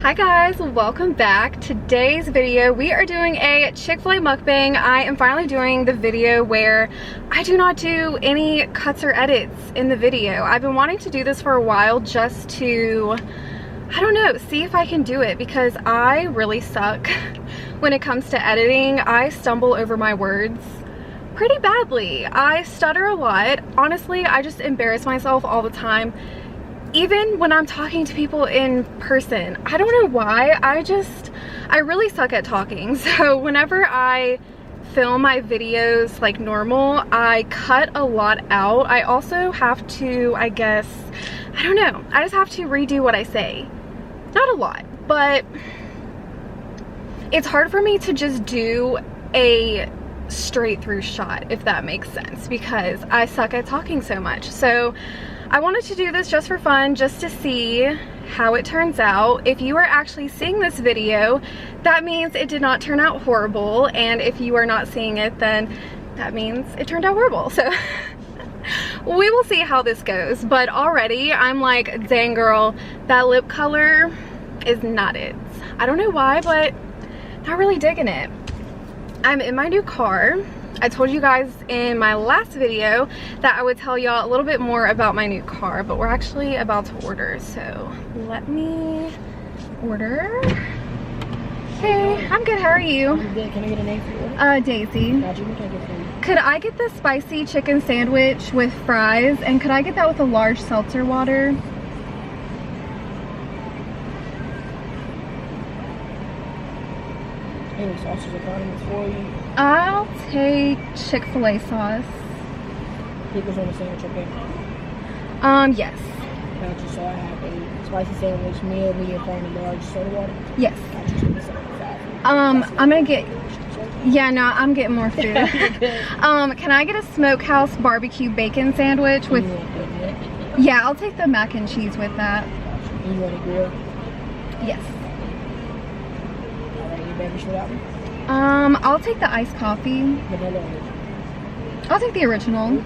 Hi guys, welcome back. Today's video we are doing a Chick-Fil-A mukbang. I am finally doing the video where I do not do any cuts or edits in the video. I've been wanting to do this for a while just to, I don't know, see if I can do it because I really suck when it comes to editing. I stumble over my words pretty badly. I stutter a lot. Honestly, I just embarrass myself all the time. Even when I'm talking to people in person, I don't know why, I really suck at talking. So whenever I film my videos like normal, I cut a lot out. I also have to, I don't know, I just have to redo what I say. Not a lot, but it's hard for me to just do a straight through shot, if that makes sense, because I suck at talking so much. So I wanted to do this just for fun, just to see how it turns out. If you are actually seeing this video, that means it did not turn out horrible, and if you are not seeing it, then that means it turned out horrible. So we will see how this goes, but already I'm like, dang girl, that lip color is not it. I don't know why, but not really digging it. I'm in my new car. I told you guys in my last video that I would tell y'all a little bit more about my new car, but we're actually about to order, so let me order. Hey, I'm good, how are you? I'm good. Can I get a name for you? Daisy. Gotcha. What can I get for you? Could I get the spicy chicken sandwich with fries, and could I get that with a large seltzer water? Any sauces or condiments for you? I'll take Chick-Fil-A sauce. Pickles on the sandwich, okay? Yes. Gotcha. So I have a spicy sandwich, meal, medium, fine, and large soda water. Yes. Gotcha. So this is $75. I'm gonna get, yeah, no, I'm getting more food. Can I get a smokehouse barbecue bacon sandwich with, yeah, I'll take the mac and cheese with that. Gotcha. You want a grill? Yes. Alright, your beverage for that one? I'll take the iced coffee. Vanilla original. I'll take the original.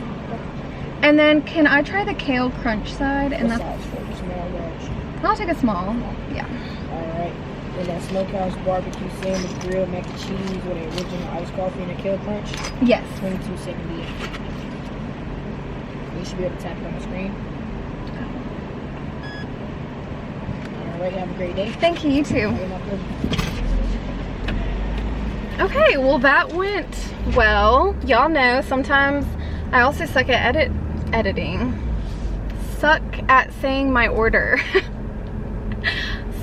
And then can I try the kale crunch side? And What that's, size for you? Small, large? I'll take a small. Yeah. Alright. And that smokehouse barbecue sandwich, grill, mac and cheese with an original iced coffee and a kale crunch? Yes. $22.78. You should be able to tap it on the screen. Alright, have a great day. Thank you, you too. Okay, well that went well. Y'all know sometimes I also suck at editing. Suck at saying my order.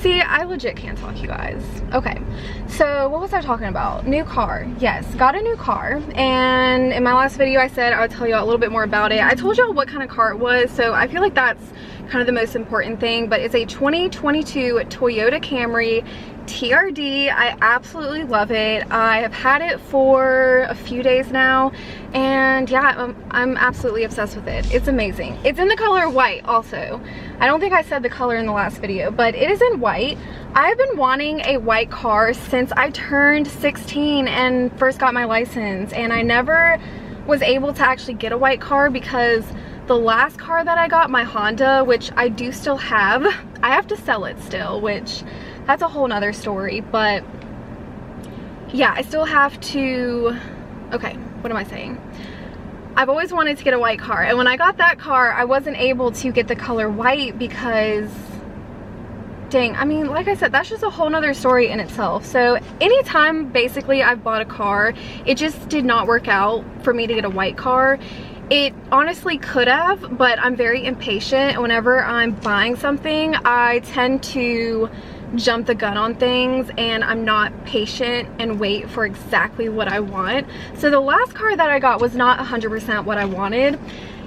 See, I legit can't talk, you guys. Okay, so what was I talking about? New car. Yes, got a new car, and in my last video I said I would tell y'all a little bit more about it. I told y'all what kind of car it was, so I feel like that's kind of the most important thing, but it's a 2022 Toyota Camry TRD. I absolutely love it. I have had it for a few days now, and yeah, I'm absolutely obsessed with it. It's amazing. It's in the color white also. I don't think I said the color in the last video, but it is in white. I've been wanting a white car since I turned 16 and first got my license, and I never was able to actually get a white car because the last car that I got, my Honda, which I do still have, I have to sell it still, which that's a whole nother story, but yeah, I still have to, okay, what am I saying? I've always wanted to get a white car, and when I got that car, I wasn't able to get the color white because, dang, I mean, like I said, that's just a whole nother story in itself. So anytime basically I've bought a car, it just did not work out for me to get a white car. It honestly could have, but I'm very impatient, and whenever I'm buying something, I tend to jump the gun on things, and I'm not patient and wait for exactly what I want. So the last car that I got was not 100% what I wanted,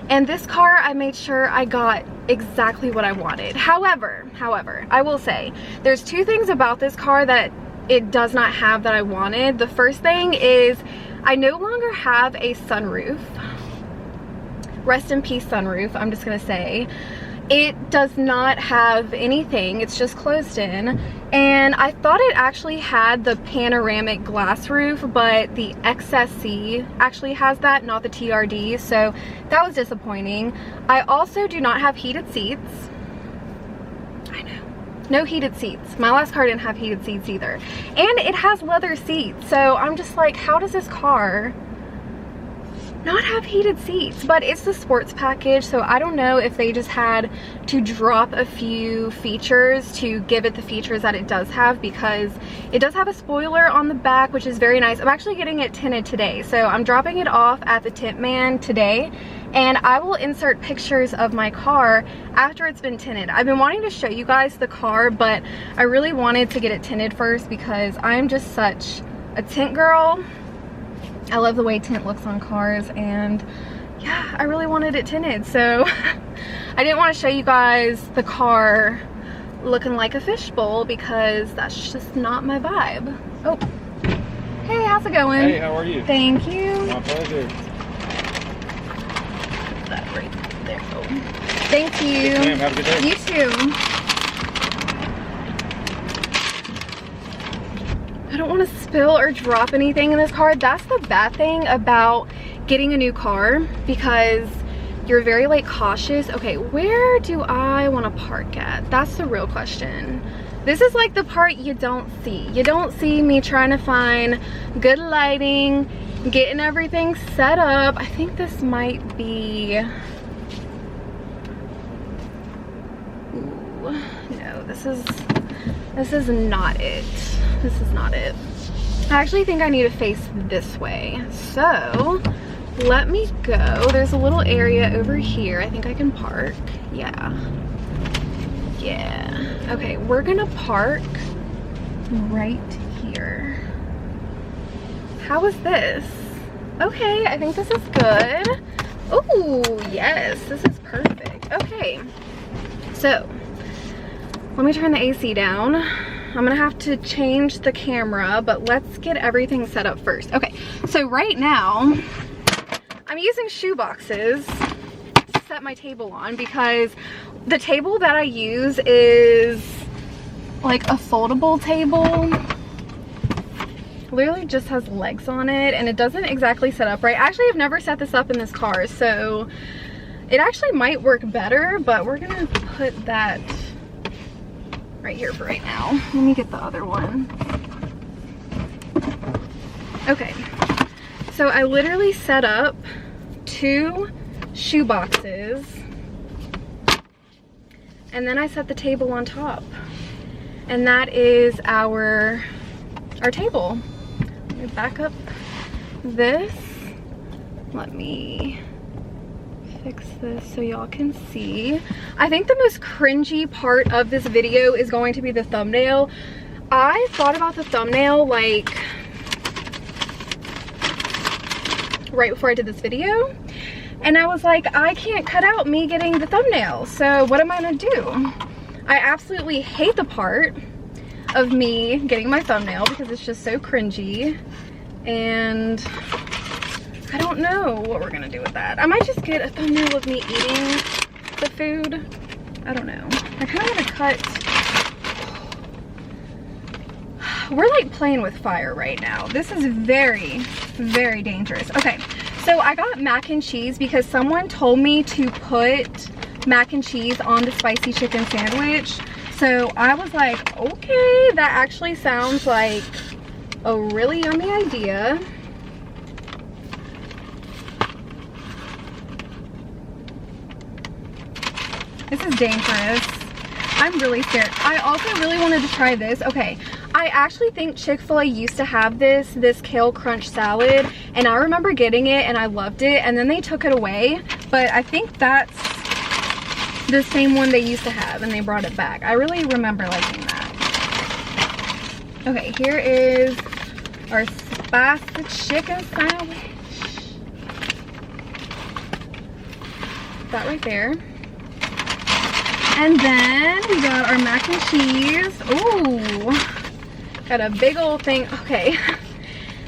and this car I made sure I got exactly what I wanted. However, I will say there's two things about this car that it does not have that I wanted. The first thing is I no longer have a sunroof. Rest in peace sunroof, I'm just gonna say. It does not have anything, it's just closed in, and I thought it actually had the panoramic glass roof, but the XSC actually has that, not the TRD, so that was disappointing. I also do not have heated seats. I know, No heated seats. My last car didn't have heated seats either. And it has leather seats. So I'm just like, how does this car not have heated seats? But it's the sports package, so I don't know if they just had to drop a few features to give it the features that it does have, because it does have a spoiler on the back, which is very nice. I'm actually getting it tinted today, so I'm dropping it off at the tint man today, and I will insert pictures of my car after it's been tinted. I've been wanting to show you guys the car, but I really wanted to get it tinted first because I'm just such a tint girl. I love the way tint looks on cars, and yeah, I really wanted it tinted, so I didn't want to show you guys the car looking like a fishbowl because that's just not my vibe. Oh, hey, how's it going? Hey, how are you? Thank you. My pleasure. That right there. Oh. Thank you. Yes, ma'am. Have a good day. You too. I don't want to spill or drop anything in this car. That's the bad thing about getting a new car, because you're very like cautious. Okay, where do I want to park at? That's the real question. This is like the part you don't see. You don't see me trying to find good lighting, getting everything set up. I think this might be... Ooh, no, this is not it. This is not it. I actually think I need to face this way. So let me go. There's a little area over here. I think I can park. Yeah. Okay, we're gonna park right here. How is this? Okay, I think this is good. Oh, yes, this is perfect. Okay, so let me turn the AC down. I'm gonna have to change the camera, but let's get everything set up first. Okay, so right now, I'm using shoe boxes to set my table on because the table that I use is like a foldable table. Literally just has legs on it, and it doesn't exactly set up right. Actually, I've never set this up in this car, so it actually might work better, but we're gonna put that right here for right now. Let me get the other one. Okay, so I literally set up 2 shoe boxes, and then I set the table on top, and that is our table. Let me back up this. Let me fix this so y'all can see. I think the most cringy part of this video is going to be the thumbnail. I thought about the thumbnail like right before I did this video, and I was like, I can't cut out me getting the thumbnail, so what am I gonna do? I absolutely hate the part of me getting my thumbnail because it's just so cringy, and I don't know what we're gonna do with that. I might just get a thumbnail of me eating the food. I don't know. I kind of want to cut. We're like playing with fire right now. This is very, very dangerous. Okay, so I got mac and cheese because someone told me to put mac and cheese on the spicy chicken sandwich. So I was like, okay, that actually sounds like a really yummy idea. This is dangerous. I'm really scared. I also really wanted to try this. Okay, I actually think Chick-fil-A used to have this kale crunch salad, and I remember getting it and I loved it, and then they took it away, but I think that's the same one they used to have and they brought it back. I really remember liking that. Okay, here is our spicy chicken sandwich. That right there. And then we got our mac and cheese. Ooh, got a big old thing. Okay,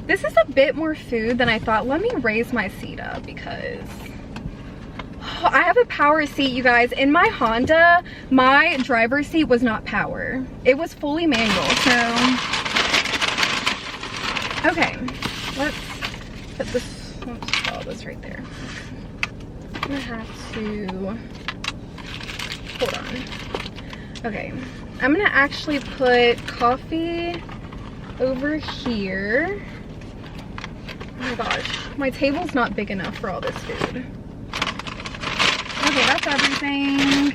this is a bit more food than I thought. Let me raise my seat up because I have a power seat, you guys. In my Honda, my driver's seat was not power. It was fully manual, so. Okay, let's put this, let's follow this right there. I'm gonna have to, hold on. Okay, I'm gonna actually put coffee over here. Oh my gosh, my table's not big enough for all this food. Okay, that's everything.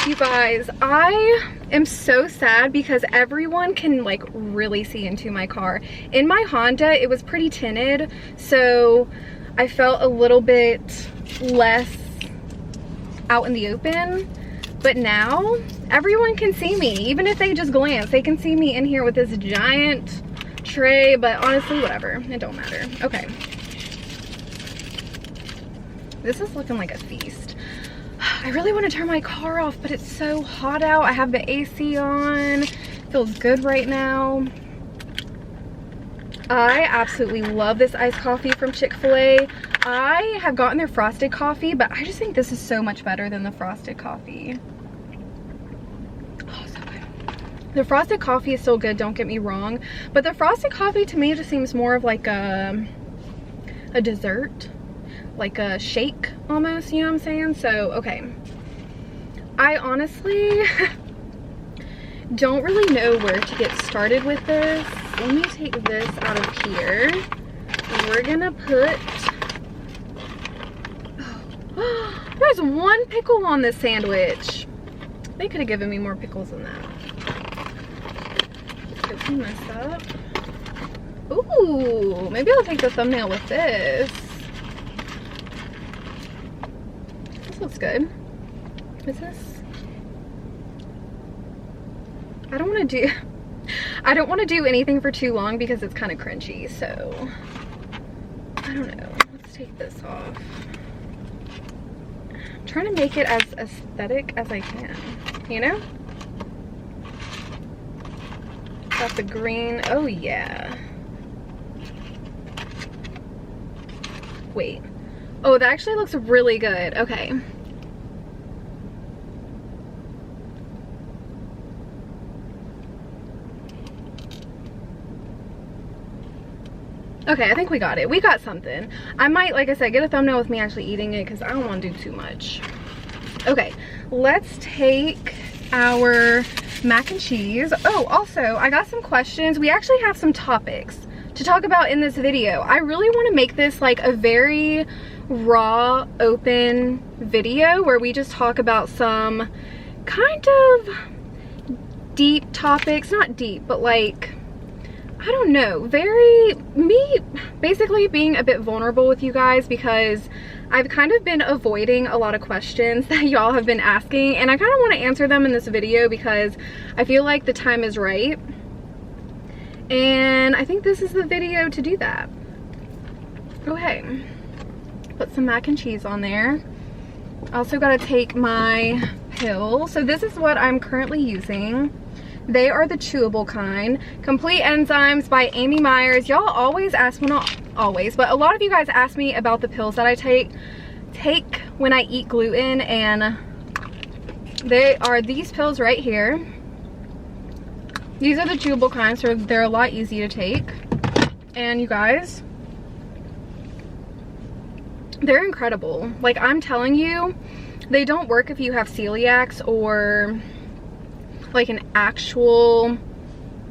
You guys, I am so sad because everyone can like really see into my car. In my Honda, it was pretty tinted, so I felt a little bit less out in the open. But now everyone can see me, even if they just glance. They can see me in here with this giant tray, but honestly, whatever, it don't matter. Okay, this is looking like a feast. I really want to turn my car off, but it's so hot out. I have the AC on. Feels good right now. I absolutely love this iced coffee from Chick-fil-A. I have gotten their frosted coffee, but I just think this is so much better than the frosted coffee. Oh, so good. The frosted coffee is still good, don't get me wrong, but the frosted coffee to me just seems more of like a dessert, like a shake almost, you know what I'm saying? So, okay. I honestly don't really know where to get started with this. Let me take this out of here. We're gonna put, oh, there's one pickle on this sandwich. They could have given me more pickles than that. Let's clean this up. Ooh, maybe I'll take the thumbnail with this. This looks good. Is this? I don't want to do anything for too long because it's kind of crunchy, so I don't know. Let's take this off. I'm trying to make it as aesthetic as I can, you know? Got the green. Oh yeah. Wait. Oh, that actually looks really good. Okay. Okay, I think we got it. We got something. I might, like I said, get a thumbnail with me actually eating it because I don't want to do too much. Okay, let's take our mac and cheese. Oh, also, I got some questions. We actually have some topics to talk about in this video. I really want to make this like a very raw, open video where we just talk about some kind of deep topics. Not deep, but like, I don't know, me basically being a bit vulnerable with you guys because I've kind of been avoiding a lot of questions that y'all have been asking, and I kind of want to answer them in this video because I feel like the time is right, and I think this is the video to do that. Okay, put some mac and cheese on there. Also got to take my pill. So this is what I'm currently using. They are the chewable kind. Complete Enzymes by Amy Myers. Y'all always ask, well not always, but a lot of you guys ask me about the pills that I take when I eat gluten, and they are these pills right here. These are the chewable kind, so they're a lot easier to take. And you guys, they're incredible. Like, I'm telling you, they don't work if you have celiacs or like an actual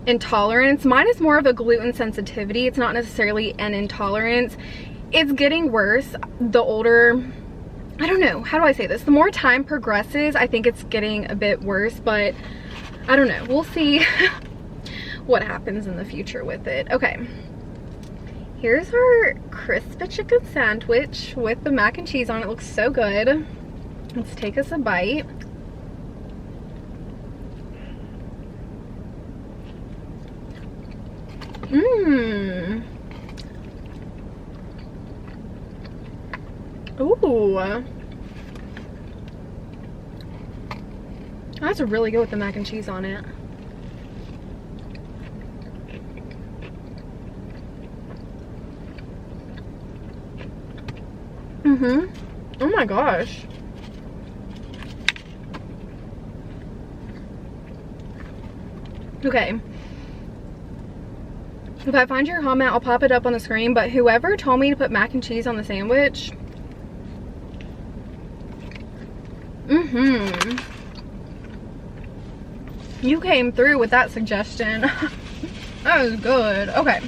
intolerance. Mine is more of a gluten sensitivity. It's not necessarily an intolerance. It's getting worse the older, I don't know, how do I say this? The more time progresses, I think it's getting a bit worse, but I don't know. We'll see what happens in the future with it. Okay. Here's our crispy chicken sandwich with the mac and cheese on it. Looks so good. Let's take us a bite. Mmm. Ooh. That's really good with the mac and cheese on it. Mm-hmm. Oh my gosh. Okay. If I find your comment, I'll pop it up on the screen, but whoever told me to put mac and cheese on the sandwich, You came through with that suggestion. That was good. Okay.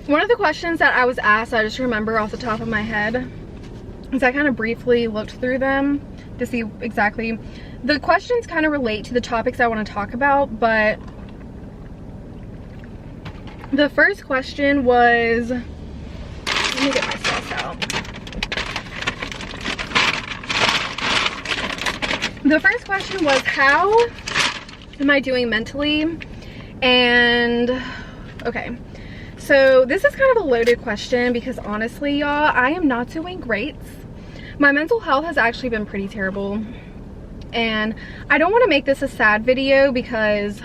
One of the questions that I was asked, I just remember off the top of my head, is I kind of briefly looked through them to see exactly. The questions kind of relate to the topics I want to talk about, but the first question was, let me get my sauce out. The first question was, how am I doing mentally? And okay, so this is kind of a loaded question because honestly, y'all, I am not doing great. My mental health has actually been pretty terrible, and I don't want to make this a sad video because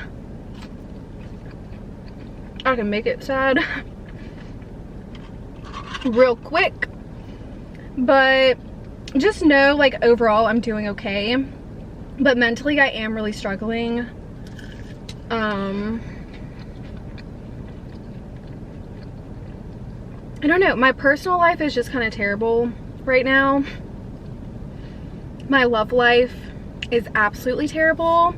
I can make it sad real quick, but just know, like, overall I'm doing okay, but mentally I am really struggling. I don't know, my personal life is just kind of terrible right now. My love life is absolutely terrible,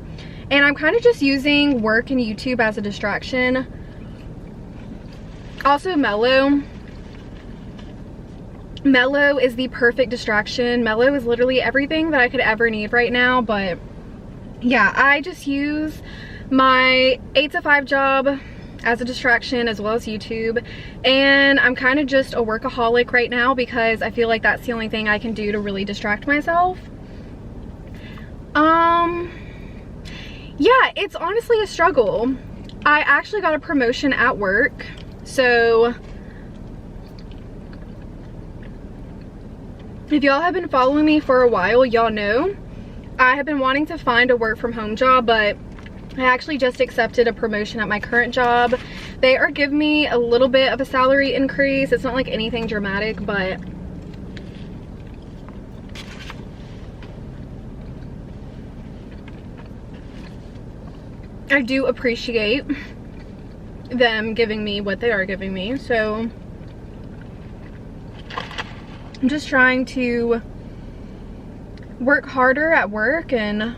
and I'm kind of just using work and YouTube as a distraction. Also, Mellow is the perfect distraction. Mellow is literally everything that I could ever need right now. But yeah, I just use my 8 to 5 job as a distraction, as well as YouTube, and I'm kind of just a workaholic right now because I feel like that's the only thing I can do to really distract myself. Yeah, it's honestly a struggle. I actually got a promotion at work, so if y'all have been following me for a while, y'all know I have been wanting to find a work from home job, but I actually just accepted a promotion at my current job. They are giving me a little bit of a salary increase. It's not like anything dramatic, but I do appreciate them giving me what they are giving me. So I'm just trying to work harder at work and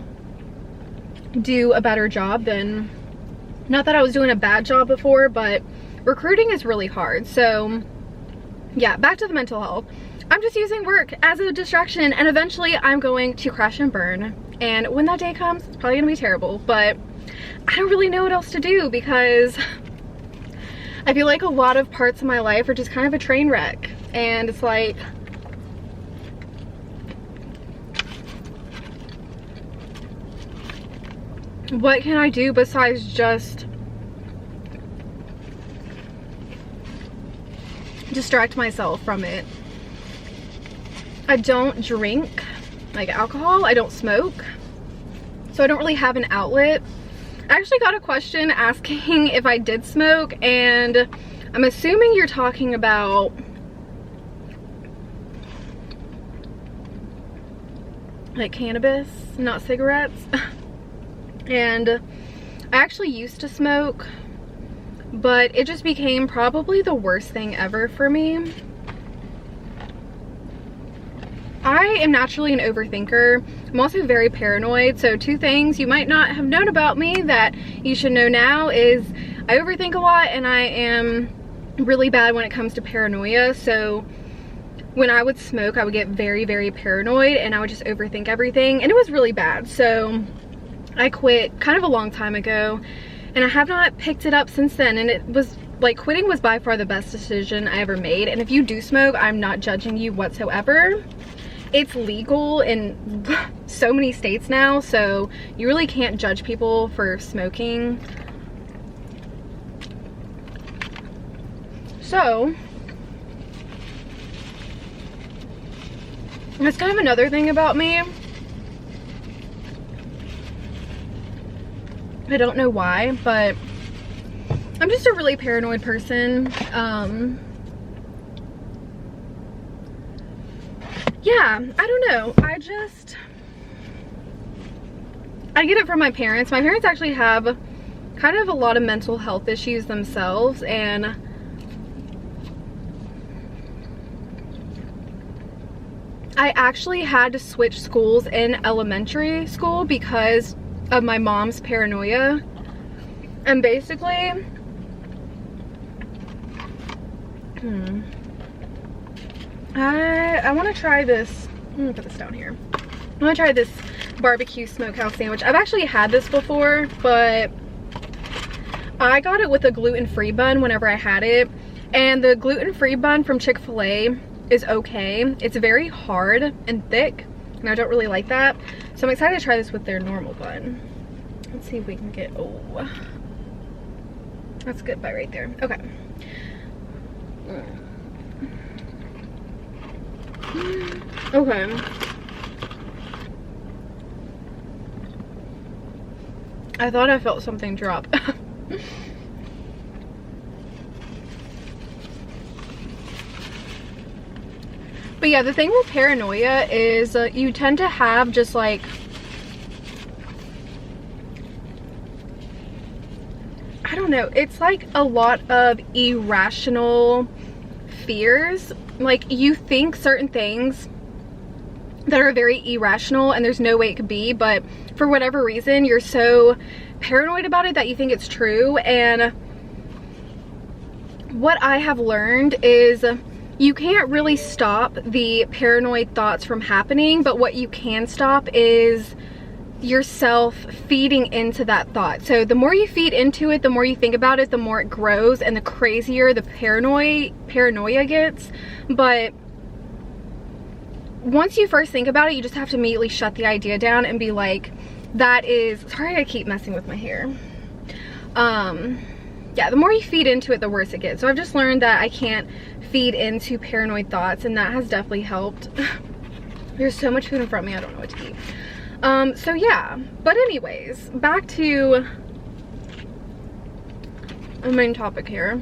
do a better job than, not that I was doing a bad job before, but recruiting is really hard. So yeah, back to the mental health. I'm just using work as a distraction, and eventually I'm going to crash and burn. And when that day comes, it's probably gonna be terrible, but I don't really know what else to do because I feel like a lot of parts of my life are just kind of a train wreck. And it's like, what can I do besides just distract myself from it? I don't drink like alcohol, I don't smoke, so I don't really have an outlet. I actually got a question asking if I did smoke, and I'm assuming you're talking about like cannabis, not cigarettes. And I actually used to smoke, but it just became probably the worst thing ever for me. I am naturally an overthinker. I'm also very paranoid. So 2 things you might not have known about me that you should know now is I overthink a lot, and I am really bad when it comes to paranoia. So when I would smoke, I would get very, very paranoid, and I would just overthink everything, and it was really bad. So I quit kind of a long time ago, and I have not picked it up since then. And it was like, quitting was by far the best decision I ever made. And if you do smoke, I'm not judging you whatsoever. It's legal in so many states now, so you really can't judge people for smoking. So that's kind of another thing about me. I don't know why, but I'm just a really paranoid person. Yeah, I don't know. I get it from my parents. My parents actually have kind of a lot of mental health issues themselves, and I actually had to switch schools in elementary school because of my mom's paranoia. And basically, I want to try this. I'm gonna put this down here. I want to try this barbecue smokehouse sandwich. I've actually had this before, but I got it with a gluten-free bun whenever I had it. And the gluten-free bun from Chick-Fil-A is okay. It's very hard and thick, and I don't really like that. So I'm excited to try this with their normal bun. Let's see if we can get, oh, that's a good bite right there. Okay. Okay. I thought I felt something drop. But yeah, the thing with paranoia is you tend to have just like, I don't know, it's like a lot of irrational fears. Like, you think certain things that are very irrational and there's no way it could be, but for whatever reason you're so paranoid about it that you think it's true. And what I have learned is you can't really stop the paranoid thoughts from happening, but what you can stop is yourself feeding into that thought. So the more you feed into it, the more you think about it, the more it grows, and the crazier the paranoia gets. But once you first think about it, you just have to immediately shut the idea down and be like, that is, sorry I keep messing with my hair. Yeah, the more you feed into it, the worse it gets. So I've just learned that I can't feed into paranoid thoughts, and that has definitely helped. There's so much food in front of me, I don't know what to eat. So yeah, but anyways, back to the main topic here.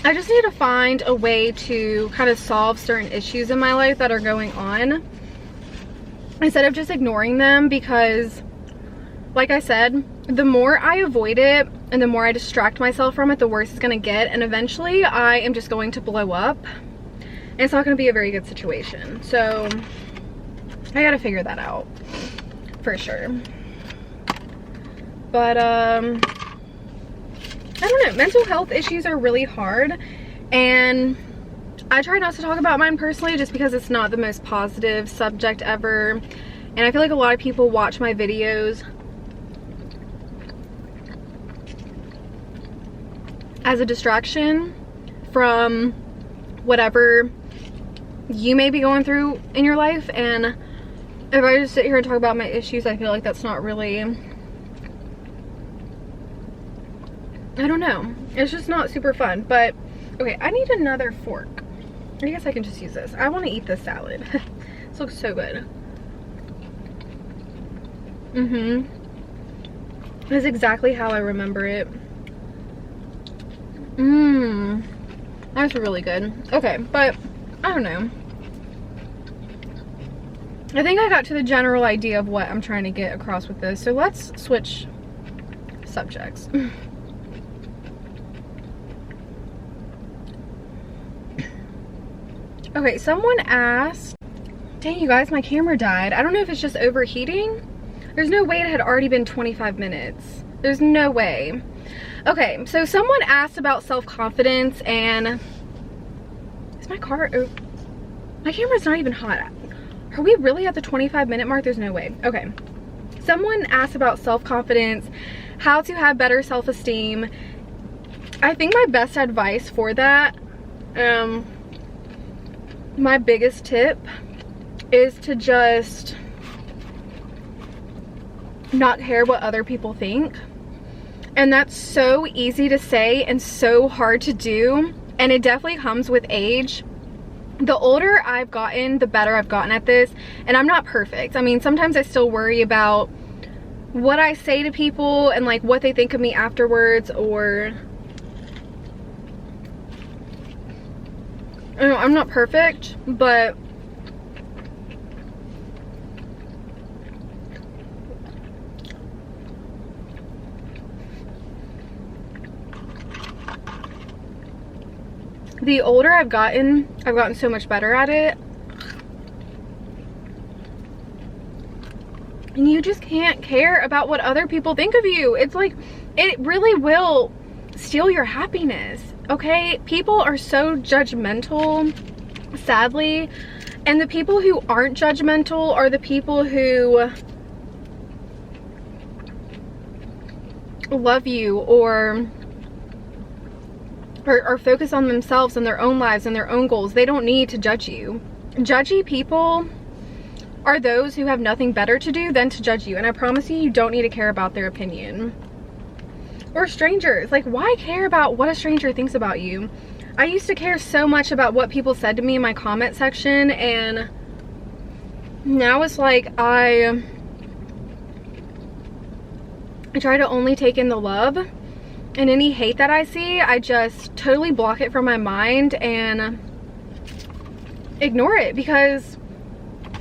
I just need to find a way to kind of solve certain issues in my life that are going on, instead of just ignoring them, because like I said, the more I avoid it and the more I distract myself from it, the worse it's gonna get, and eventually I am just going to blow up, and it's not gonna be a very good situation. So I gotta figure that out for sure. But I don't know, mental health issues are really hard, and I try not to talk about mine personally just because it's not the most positive subject ever, and I feel like a lot of people watch my videos as a distraction from whatever you may be going through in your life. And if I just sit here and talk about my issues, I feel like that's not really, I don't know, it's just not super fun. But okay, I need another fork. I guess I can just use this. I want to eat this salad. This looks so good. That's exactly how I remember it. That's really good. Okay, but I don't know. I think I got to the general idea of what I'm trying to get across with this. So let's switch subjects. Okay, someone asked, dang you guys, my camera died. I don't know if it's just overheating. There's no way it had already been 25 minutes. There's no way. Okay, so someone asked about self-confidence, and is my car, oh, my camera's not even hot. Are we really at the 25-minute mark? There's no way. Okay, someone asked about self-confidence, how to have better self-esteem. I think my best advice for that, my biggest tip is to just not care what other people think. And that's so easy to say and so hard to do, and it definitely comes with age. The older I've gotten, the better I've gotten at this, and I'm not perfect. I mean, sometimes I still worry about what I say to people and like what they think of me afterwards, or I don't know, I'm not perfect, but the older I've gotten so much better at it. And you just can't care about what other people think of you. It's like, it really will steal your happiness, okay? People are so judgmental, sadly. And the people who aren't judgmental are the people who love you or are focused on themselves and their own lives and their own goals. They don't need to judge you. Judgy people are those who have nothing better to do than to judge you. And I promise you, you don't need to care about their opinion. Or strangers. Like, why care about what a stranger thinks about you? I used to care so much about what people said to me in my comment section, and now it's like I try to only take in the love, and any hate that I see, I just totally block it from my mind and ignore it, because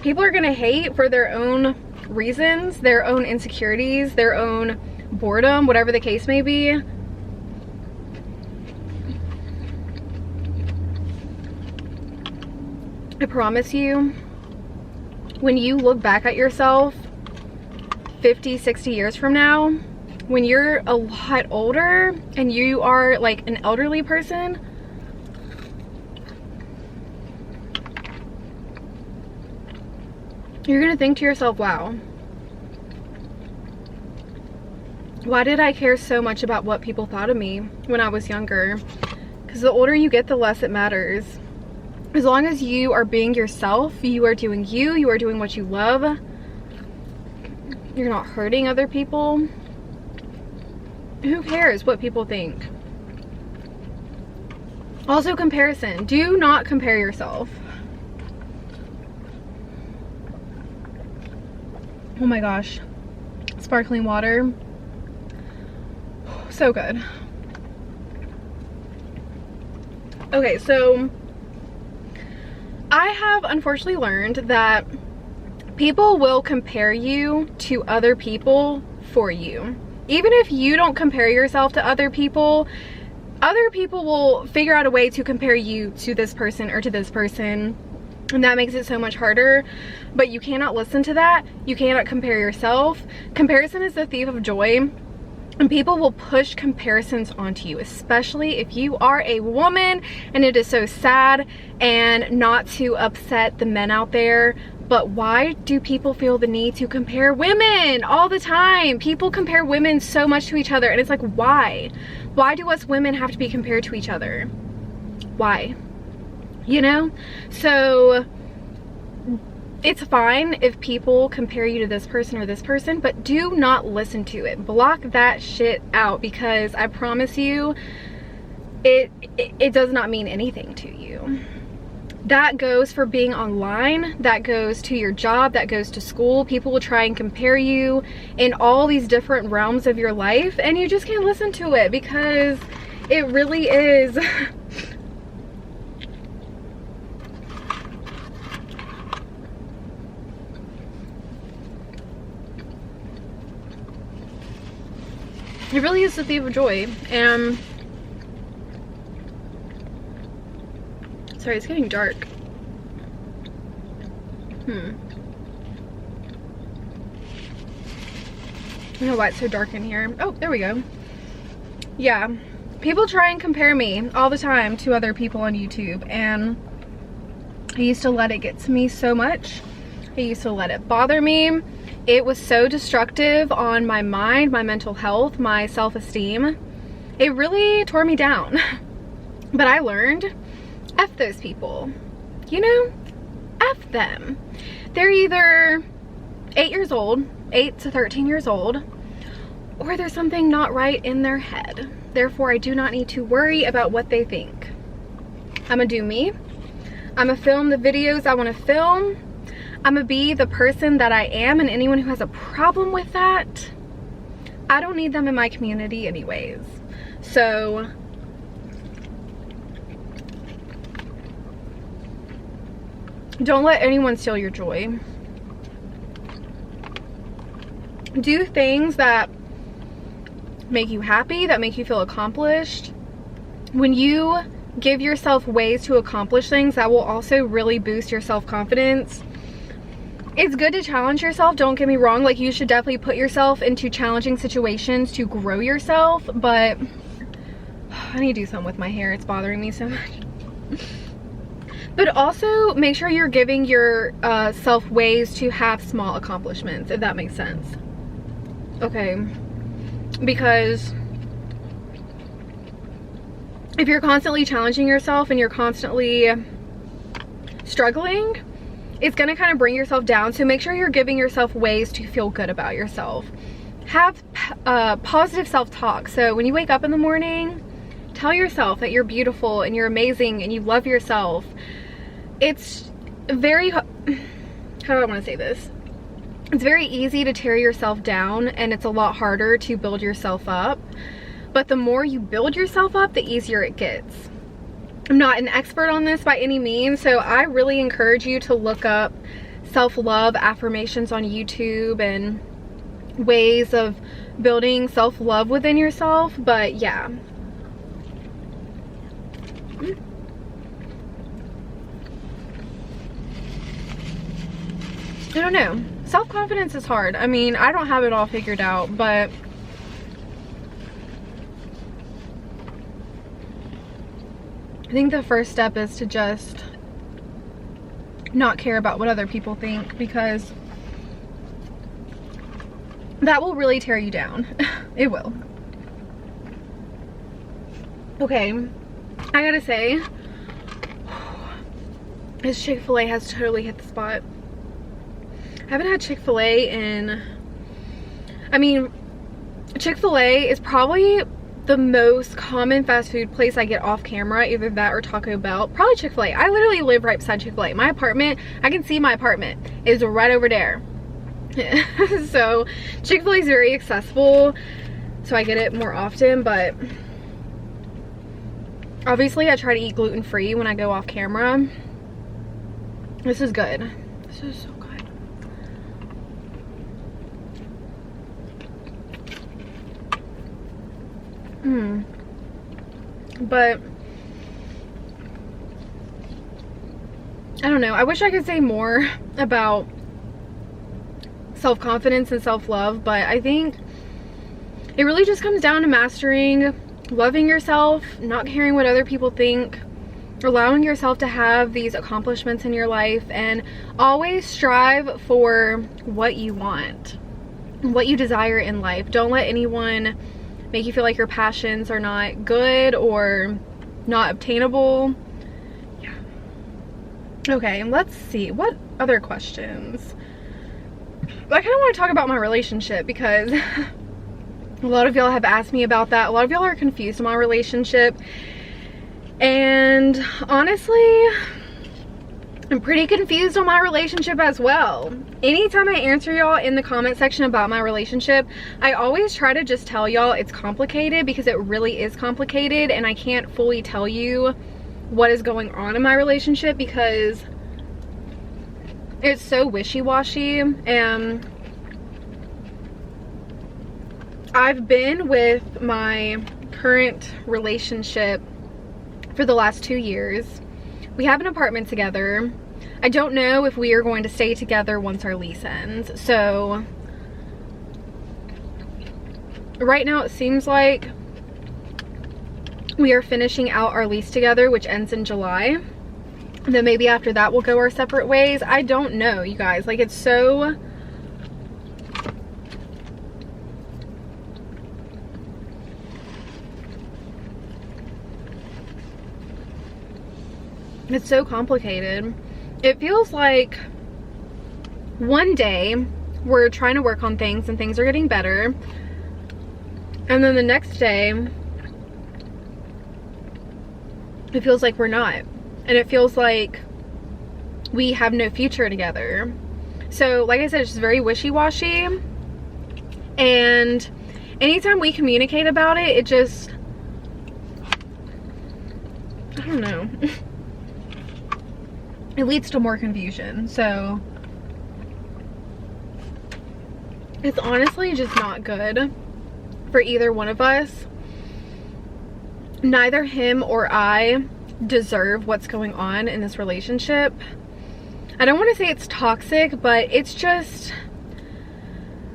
people are gonna hate for their own reasons, their own insecurities, their own boredom, whatever the case may be. I promise you, when you look back at yourself 50, 60 years from now, when you're a lot older and you are like an elderly person, you're gonna think to yourself, wow, why did I care so much about what people thought of me when I was younger? Because the older you get, the less it matters. As long as you are being yourself, you are doing you, you are doing what you love, you're not hurting other people, who cares what people think? Also, comparison. Do not compare yourself. Oh my gosh. Sparkling water. So good. Okay, so I have unfortunately learned that people will compare you to other people for you. Even if you don't compare yourself to other people will figure out a way to compare you to this person or to this person. And that makes it so much harder. But you cannot listen to that. You cannot compare yourself. Comparison is the thief of joy. And people will push comparisons onto you, especially if you are a woman, and it is so sad, and not to upset the men out there, but why do people feel the need to compare women all the time? People compare women so much to each other, and it's like, why? Why do us women have to be compared to each other? Why? You know? So it's fine if people compare you to this person or this person, but do not listen to it. Block that shit out, because I promise you, it does not mean anything to you. That goes for being online, that goes to your job, that goes to school. People will try and compare you in all these different realms of your life, and you just can't listen to it, because it really is it really is the thief of joy. And sorry, it's getting dark. I don't know why it's so dark in here. Oh, there we go. Yeah, people try and compare me all the time to other people on YouTube, and I used to let it get to me so much. I used to let it bother me. It was so destructive on my mind, my mental health, my self-esteem. It really tore me down. But I learned, F those people. You know, F them. They're either 8 years old, 8 to 13 years old, or there's something not right in their head. Therefore, I do not need to worry about what they think. I'm gonna do me. I'm gonna film the videos I want to film. I'm gonna be the person that I am, and anyone who has a problem with that, I don't need them in my community anyways. So don't let anyone steal your joy. Do things that make you happy, that make you feel accomplished. When you give yourself ways to accomplish things that will also really boost your self-confidence. It's good to challenge yourself, don't get me wrong. Like, you should definitely put yourself into challenging situations to grow yourself, but I need to do something with my hair. It's bothering me so much. But also make sure you're giving your self ways to have small accomplishments, if that makes sense. Okay, because if you're constantly challenging yourself and you're constantly struggling, it's gonna kind of bring yourself down. So make sure you're giving yourself ways to feel good about yourself. Have positive self-talk. So when you wake up in the morning, tell yourself that you're beautiful and you're amazing and you love yourself. It's very, how do I want to say this? It's very easy to tear yourself down, and it's a lot harder to build yourself up. But the more you build yourself up, the easier it gets. I'm not an expert on this by any means, so I really encourage you to look up self-love affirmations on YouTube and ways of building self-love within yourself. But yeah. I don't know. Self-confidence is hard. I mean, I don't have it all figured out, but I think the first step is to just not care about what other people think, because that will really tear you down. It will. Okay, I gotta say, this Chick-fil-A has totally hit the spot. I haven't had Chick-fil-A in, I mean, Chick-fil-A is probably the most common fast food place I get off camera, either that or Taco Bell. Probably Chick-fil-A. I literally live right beside Chick-fil-A. My apartment, I can see my apartment is right over there. So Chick-fil-A is very accessible, so I get it more often, but obviously I try to eat gluten-free when I go off camera. This is good. This is so good. But I don't know. I wish I could say more about self-confidence and self-love, but I think it really just comes down to mastering loving yourself, not caring what other people think, allowing yourself to have these accomplishments in your life, and always strive for what you want, what you desire in life. Don't let anyone make you feel like your passions are not good or not obtainable. Yeah. Okay, let's see. What other questions? I kind of want to talk about my relationship, because a lot of y'all have asked me about that. A lot of y'all are confused on my relationship. And honestly, I'm pretty confused on my relationship as well. Anytime I answer y'all in the comment section about my relationship, I always try to just tell y'all it's complicated, because it really is complicated, and I can't fully tell you what is going on in my relationship because it's so wishy-washy. And I've been with my current relationship for the last 2 years. We have an apartment together. I don't know if we are going to stay together once our lease ends. So right now it seems like we are finishing out our lease together, which ends in July. And then maybe after that we'll go our separate ways. I don't know, you guys. Like, it's so... it's so complicated. It feels like one day we're trying to work on things and things are getting better, and then the next day it feels like we're not, and it feels like we have no future together. So like I said, it's just very wishy-washy, and anytime we communicate about it, it just, I don't know. It leads to more confusion. So it's honestly just not good for either one of us. Neither him or I deserve what's going on in this relationship. I don't want to say it's toxic, but it's just,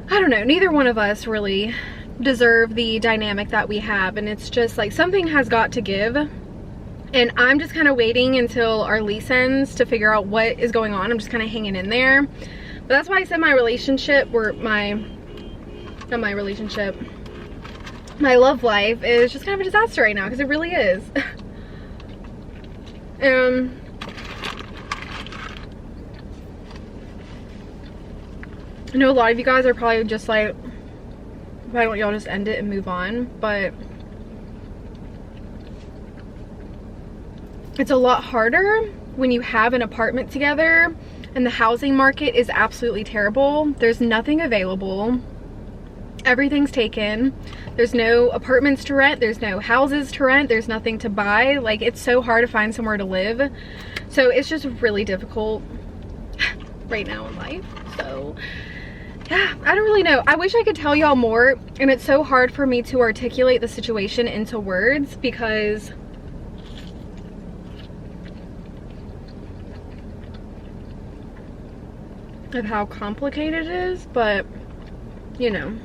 I don't know, neither one of us really deserve the dynamic that we have, and it's just like something has got to give. And I'm just kind of waiting until our lease ends to figure out what is going on. I'm just kind of hanging in there. But that's why I said my relationship, or my love life is just kind of a disaster right now, because it really is. I know a lot of you guys are probably just like, why don't y'all just end it and move on? But it's a lot harder when you have an apartment together and the housing market is absolutely terrible. There's nothing available. Everything's taken. There's no apartments to rent. There's no houses to rent. There's nothing to buy. Like, it's so hard to find somewhere to live. So it's just really difficult right now in life. So yeah, I don't really know. I wish I could tell y'all more, and it's so hard for me to articulate the situation into words because of how complicated it is, but you know.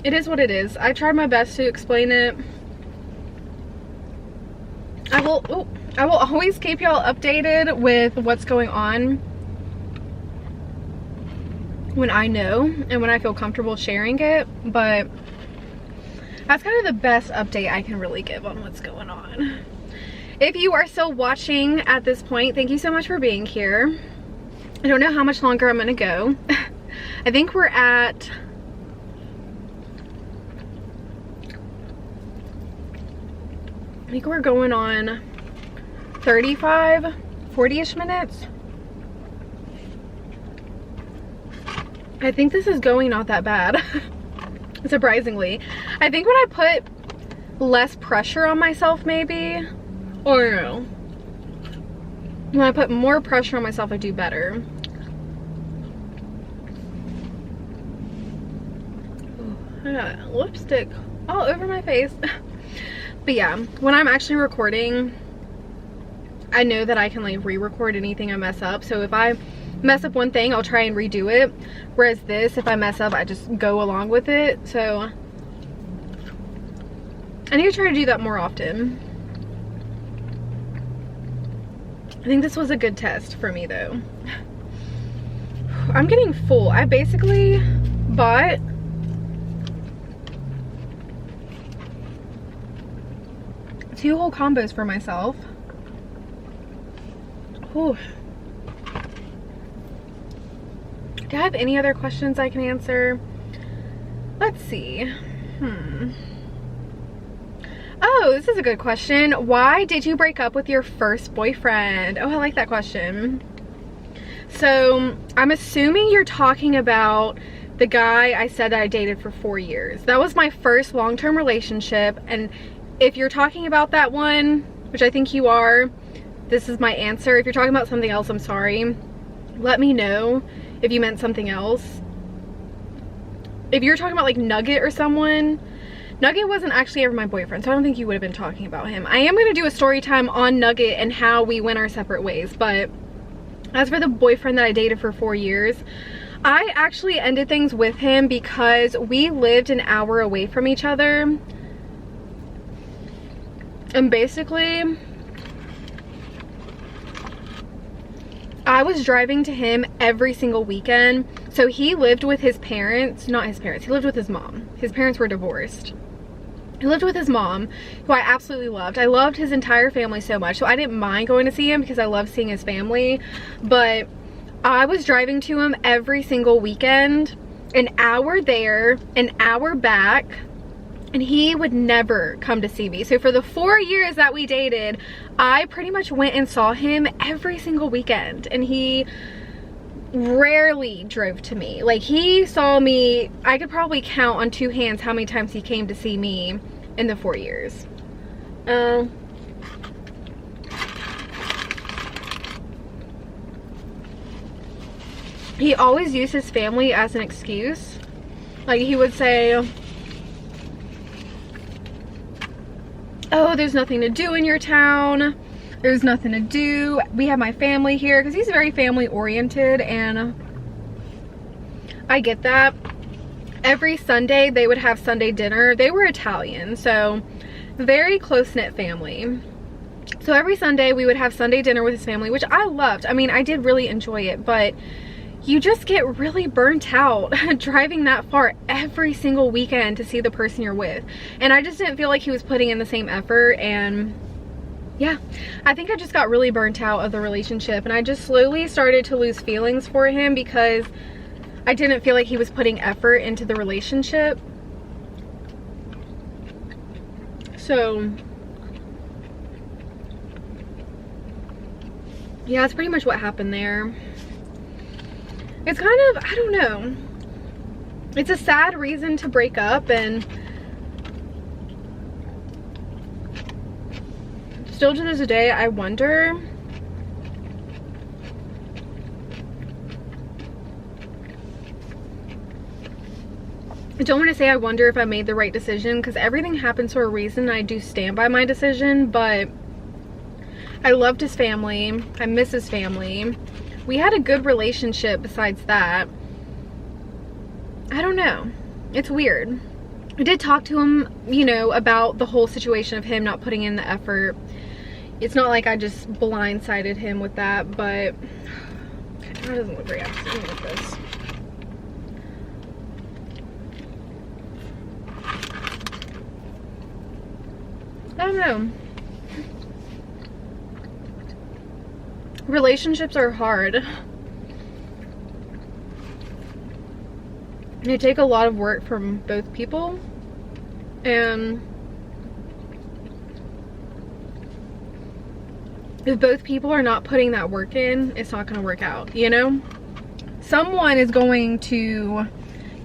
It is what it is. I tried my best to explain it. I will always keep y'all updated with what's going on when I know and when I feel comfortable sharing it, but that's kind of the best update I can really give on what's going on. If you are still watching at this point, thank you so much for being here. I don't know how much longer I'm gonna go. I think we're at, I think we're going on 35, 40-ish minutes. I think this is going not that bad, surprisingly. I think when I put less pressure on myself maybe, or no, when I put more pressure on myself, I do better. Ooh, I got lipstick all over my face. But yeah, when I'm actually recording, I know that I can like re-record anything I mess up. So if I mess up one thing, I'll try and redo it. Whereas this, if I mess up, I just go along with it. So I need to try to do that more often. I think this was a good test for me though. I'm getting full. I basically bought two whole combos for myself. Whew. Do I have any other questions I can answer? Let's see. Oh, this is a good question. Why did you break up with your first boyfriend? Oh, I like that question. So I'm assuming you're talking about the guy I said that I dated for 4 years. That was my first long-term relationship. And if you're talking about that one, which I think you are, this is my answer. If you're talking about something else, I'm sorry. Let me know if you meant something else. If you're talking about like Nugget or someone, Nugget wasn't actually ever my boyfriend, so I don't think you would have been talking about him. I am going to do a story time on Nugget and how we went our separate ways, but as for the boyfriend that I dated for 4 years, I actually ended things with him because we lived an hour away from each other. And basically, I was driving to him every single weekend. So he lived with his parents, not his parents, he lived with his mom. His parents were divorced. He lived with his mom, who I absolutely loved. I loved his entire family so much, so I didn't mind going to see him because I love seeing his family. But I was driving to him every single weekend, an hour there, an hour back, and he would never come to see me. So for the 4 years that we dated, I pretty much went and saw him every single weekend, and he rarely drove to me. Like, he saw me, I could probably count on 2 hands how many times he came to see me in the 4 years. He always used his family as an excuse. Like, he would say, oh, there's nothing to do in your town. There's nothing to do. We have my family here, because he's very family oriented, and I get that. Every Sunday they would have Sunday dinner. They were Italian, so very close-knit family. So every Sunday we would have Sunday dinner with his family, which I loved. I mean, I did really enjoy it, but you just get really burnt out driving that far every single weekend to see the person you're with. And I just didn't feel like he was putting in the same effort, and yeah, I think I just got really burnt out of the relationship, and I just slowly started to lose feelings for him because I didn't feel like he was putting effort into the relationship. So yeah, that's pretty much what happened there. It's kind of, I don't know, it's a sad reason to break up, and still to this day I wonder I don't want to say I wonder if I made the right decision, because everything happens for a reason. I do stand by my decision, but I loved his family. I miss his family. We had a good relationship besides that. I don't know. It's weird. I did talk to him, you know, about the whole situation of him not putting in the effort. It's not like I just blindsided him with that, but that doesn't look very appetizing with this. I don't know. Relationships are hard. They take a lot of work from both people, and if both people are not putting that work in, it's not going to work out, you know? Someone is going to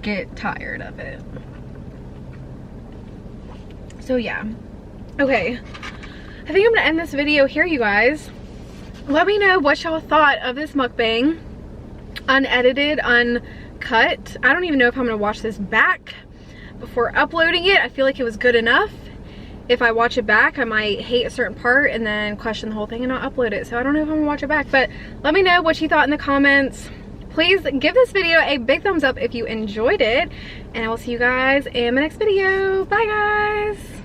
get tired of it. So yeah. Okay, I think I'm gonna end this video here, you guys. Let me know what y'all thought of this mukbang. Unedited, uncut. I don't even know if I'm gonna watch this back before uploading it. I feel like it was good enough. If I watch it back, I might hate a certain part and then question the whole thing and not upload it. So I don't know if I'm gonna watch it back, but let me know what you thought in the comments. Please give this video a big thumbs up if you enjoyed it, and I will see you guys in my next video. Bye guys.